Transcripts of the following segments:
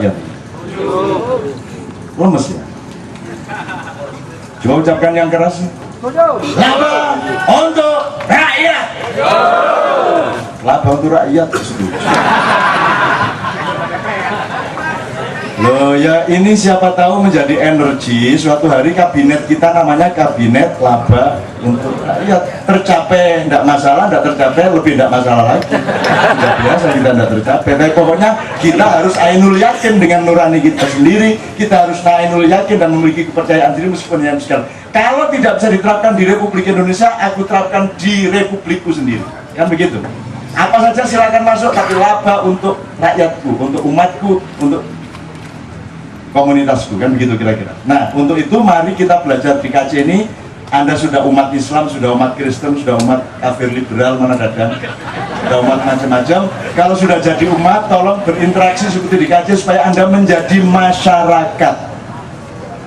rakyat? Lemes ya? Coba ucapkan yang keras. Laba untuk rakyat. Laba untuk rakyat. Loh ya, ini siapa tahu menjadi energi suatu hari kabinet kita namanya kabinet laba untuk rakyat. Tercapai tidak masalah, tidak tercapai lebih tidak masalah lagi. Sudah biasa kita tidak tercapai. Tapi pokoknya kita harus ainul yakin dengan nurani kita sendiri. Kita harus ainul yakin dan memiliki kepercayaan diri meskipun yang sekali. Kalau tidak bisa diterapkan di Republik Indonesia, aku terapkan di republikku sendiri. Kan begitu. Apa saja silakan masuk, tapi laba untuk rakyatku, untuk umatku, untuk komunitasku, kan begitu kira-kira. Nah, untuk itu mari kita belajar di KC ini. Anda sudah umat Islam, sudah umat Kristen, sudah umat kafir liberal, mana dadang, sudah umat macam-macam. Kalau sudah jadi umat, tolong berinteraksi seperti di KC supaya Anda menjadi masyarakat.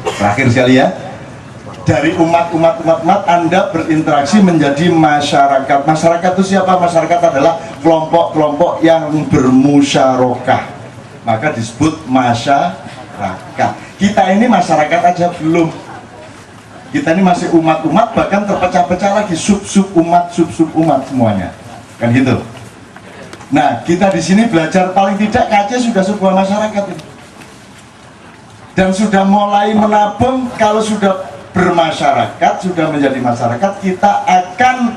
Terakhir sekali ya, dari umat Anda berinteraksi menjadi masyarakat. Masyarakat itu siapa? Masyarakat adalah kelompok-kelompok yang bermusyarakah, maka disebut masyarakat. Kita ini masyarakat aja belum. Kita ini masih umat-umat, bahkan terpecah-pecah lagi sub-sub umat semuanya, kan gitu. Nah, kita di sini belajar paling tidak KC sudah sebuah masyarakat ini. Dan sudah mulai menabung. Kalau sudah bermasyarakat, sudah menjadi masyarakat, kita akan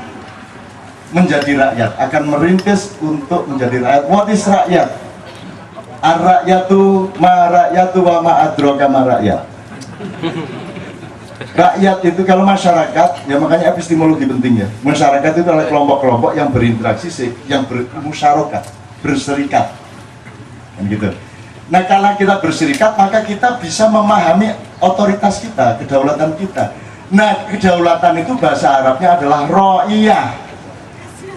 menjadi rakyat, akan merintis untuk menjadi rakyat. What is rakyat? Ar-rakyatu ma rakyatu wa ma adraka ma rakyat. Rakyat itu kalau masyarakat, ya makanya epistemologi penting ya. Masyarakat itu adalah kelompok-kelompok yang berinteraksi, yang bermusyarakah, berserikat, kan gitu. Nah, kalau kita berserikat, maka kita bisa memahami otoritas kita, kedaulatan kita. Nah, kedaulatan itu bahasa Arabnya adalah ro'iyah.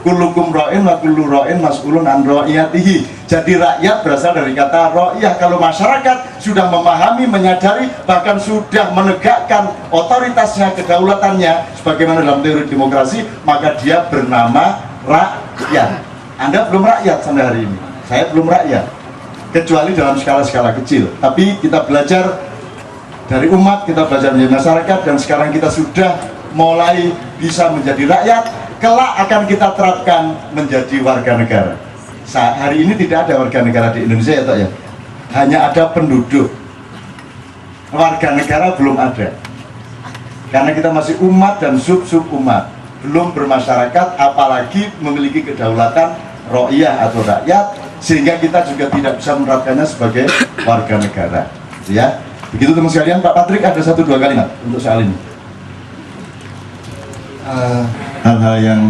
Kullukum ro'in wa kullu ro'in mas'ulun an ro'iyatihi. Jadi rakyat berasal dari kata ro'iyah. Kalau masyarakat sudah memahami, menyadari, bahkan sudah menegakkan otoritasnya, kedaulatannya sebagaimana dalam teori demokrasi, maka dia bernama rakyat. Anda belum rakyat sampai hari ini. Saya belum rakyat, kecuali dalam skala-skala kecil. Tapi kita belajar dari umat, kita belajar menjadi masyarakat, dan sekarang kita sudah mulai bisa menjadi rakyat. Kelak akan kita terapkan menjadi warga negara. Hari ini tidak ada warga negara di Indonesia ya, Tok ya. Hanya ada penduduk. Warga negara belum ada. Karena kita masih umat dan sub-sub umat. Belum bermasyarakat, apalagi memiliki kedaulatan ro'iyah atau rakyat, sehingga kita juga tidak bisa menerapkannya sebagai warga negara. Ya. Begitu teman sekalian. Pak Patrick ada 1-2 kalimat untuk soal ini. Hal-hal yang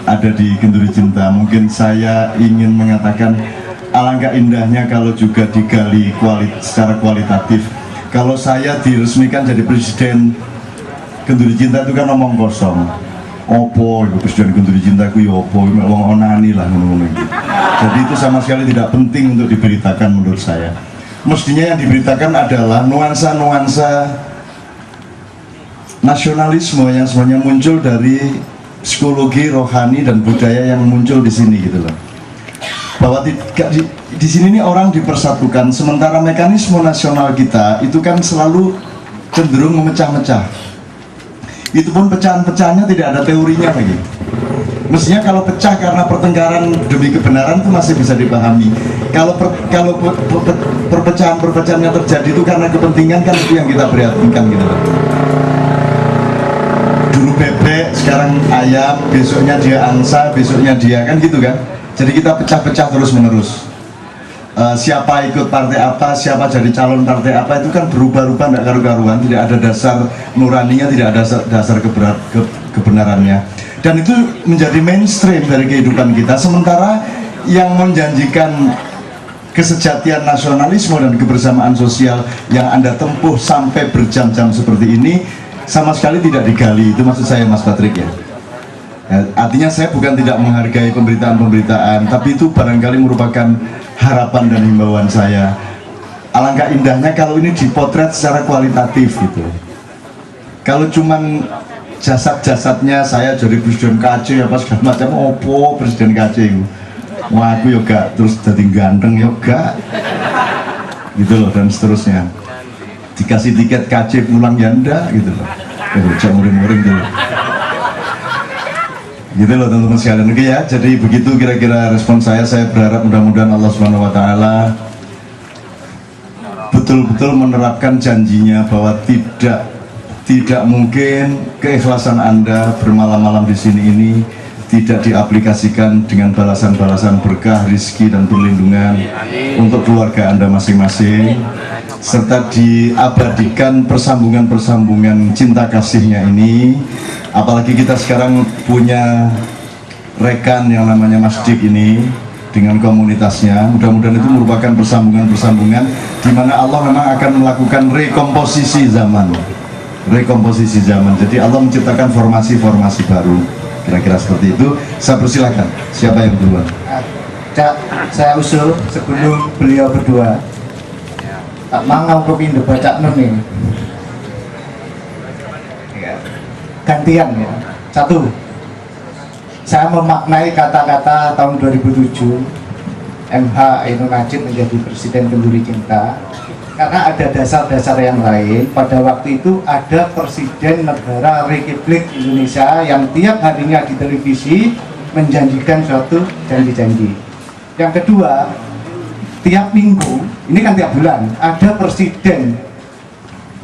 ada di Genduri Cinta, mungkin saya ingin mengatakan alangkah indahnya kalau juga digali secara kualitatif. Kalau saya diresmikan jadi presiden Genduri Cinta itu kan omong kosong. Opo itu presiden Genduri Cinta ku yo opo, wong onani lah ngono-ngono gitu. Jadi itu sama sekali tidak penting untuk diberitakan menurut saya. Mestinya yang diberitakan adalah nuansa-nuansa nasionalisme yang sebenarnya muncul dari psikologi, rohani, dan budaya yang muncul di sini gitu loh. Bahwa di sini nih orang dipersatukan, sementara mekanisme nasional kita itu kan selalu cenderung memecah-mecah. Itu pun pecahan-pecahannya tidak ada teorinya lagi. Mestinya kalau pecah karena pertengkaran demi kebenaran itu masih bisa dipahami. Kalau perpecahan-perpecahannya terjadi itu karena kepentingan, kan itu yang kita prihatinkan gitu loh. Dulu bebek, sekarang ayam, besoknya dia angsa, besoknya dia, kan gitu kan. Jadi kita pecah-pecah terus-menerus. Siapa ikut partai apa, siapa jadi calon partai apa, itu kan berubah-ubah, tidak karu-karuan, tidak ada dasar nuraninya, tidak ada dasar kebenarannya. Dan itu menjadi mainstream dari kehidupan kita. Sementara yang menjanjikan kesejatian nasionalisme dan kebersamaan sosial yang Anda tempuh sampai berjam-jam seperti ini sama sekali tidak digali. Itu maksud saya, Mas Patrick ya. Artinya saya bukan tidak menghargai pemberitaan-pemberitaan, tapi itu barangkali merupakan harapan dan himbauan saya. Alangkah indahnya kalau ini dipotret secara kualitatif gitu. Kalau cuman jasad-jasadnya saya jadi presiden KC apa segala macam, opo presiden KC, wah aku yoga terus jadi ganteng yoga. gitu loh, dan seterusnya. Dikasih tiket KC pulang Yanda gitu loh, jangan muring-muring gitu. Gitu loh teman-teman sekalian. Oke ya, jadi begitu kira-kira respon saya. Saya berharap mudah-mudahan Allah Subhanahu wa Ta'ala betul-betul menerapkan janjinya bahwa tidak mungkin keikhlasan Anda bermalam-malam di sini ini tidak diaplikasikan dengan balasan-balasan berkah, rizki, dan perlindungan untuk keluarga Anda masing-masing, serta diabadikan persambungan-persambungan cinta kasihnya ini. Apalagi kita sekarang punya rekan yang namanya Masjid ini dengan komunitasnya. Mudah-mudahan itu merupakan persambungan-persambungan di mana Allah memang akan melakukan rekomposisi zaman. Jadi Allah menciptakan formasi-formasi baru. Kira-kira seperti itu. Saya persilahkan, siapa yang duluan? Saya usul sebelum beliau berdua. Tak mau kopi baca nih. Gantian ya. Satu, saya memaknai kata-kata tahun 2007 MH Ainun Nadjib menjadi Presiden Kenduri Cinta karena ada dasar-dasar yang lain. Pada waktu itu ada Presiden Negara Republik Indonesia yang tiap harinya di televisi menjanjikan suatu janji-janji. Yang kedua, tiap minggu, ini kan tiap bulan, ada Presiden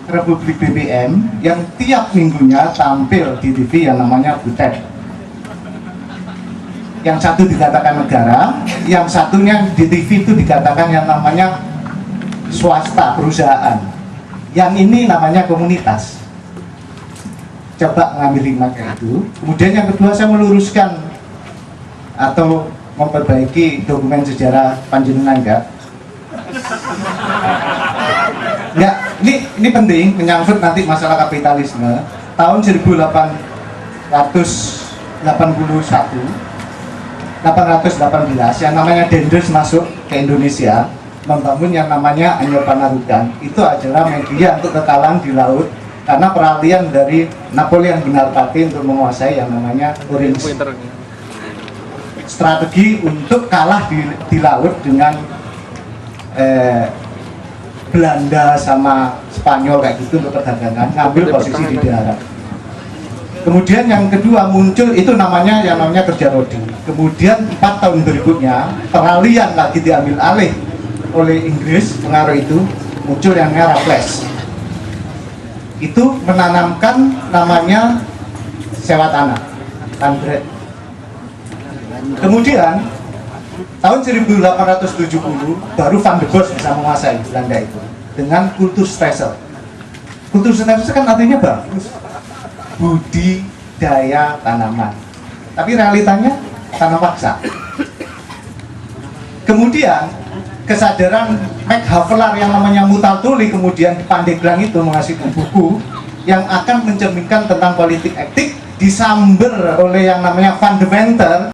Republik BBM yang tiap minggunya tampil di TV yang namanya Butet. Yang satu dikatakan negara, yang satunya di TV itu dikatakan yang namanya swasta, perusahaan. Yang ini namanya komunitas. Coba ngambil lima kayak itu. Kemudian yang kedua, saya meluruskan atau memperbaiki dokumen sejarah panjenengan enggak? Ya, ini penting menyangkut nanti masalah kapitalisme. Tahun 1818 yang namanya Dendels masuk ke Indonesia, membangun yang namanya Anyer Panarukan. Itu adalah media untuk kekalahan di laut karena peralihan dari Napoleon Bonaparte untuk menguasai yang namanya Orange. Strategi untuk kalah di laut dengan Belanda sama Spanyol kayak gitu untuk perdagangan, ngambil posisi di darat. Kemudian yang kedua muncul itu namanya yang namanya kerja rodi. Kemudian 4 tahun berikutnya peralihan lagi diambil alih oleh Inggris, pengaruh itu muncul yang namanya Raffles. Itu menanamkan namanya sewa tanah, tanbret. Kemudian tahun 1870 baru Van de Bos bisa menguasai Belanda itu dengan kultur stresel. Kultur stresel kan artinya bagus, budidaya tanaman, tapi realitanya tanam paksa. Kemudian kesadaran Max Havelaar yang namanya Mutaltuli kemudian Pandeglang itu menghasilkan buku yang akan mencerminkan tentang politik etik, disamber oleh yang namanya fundamental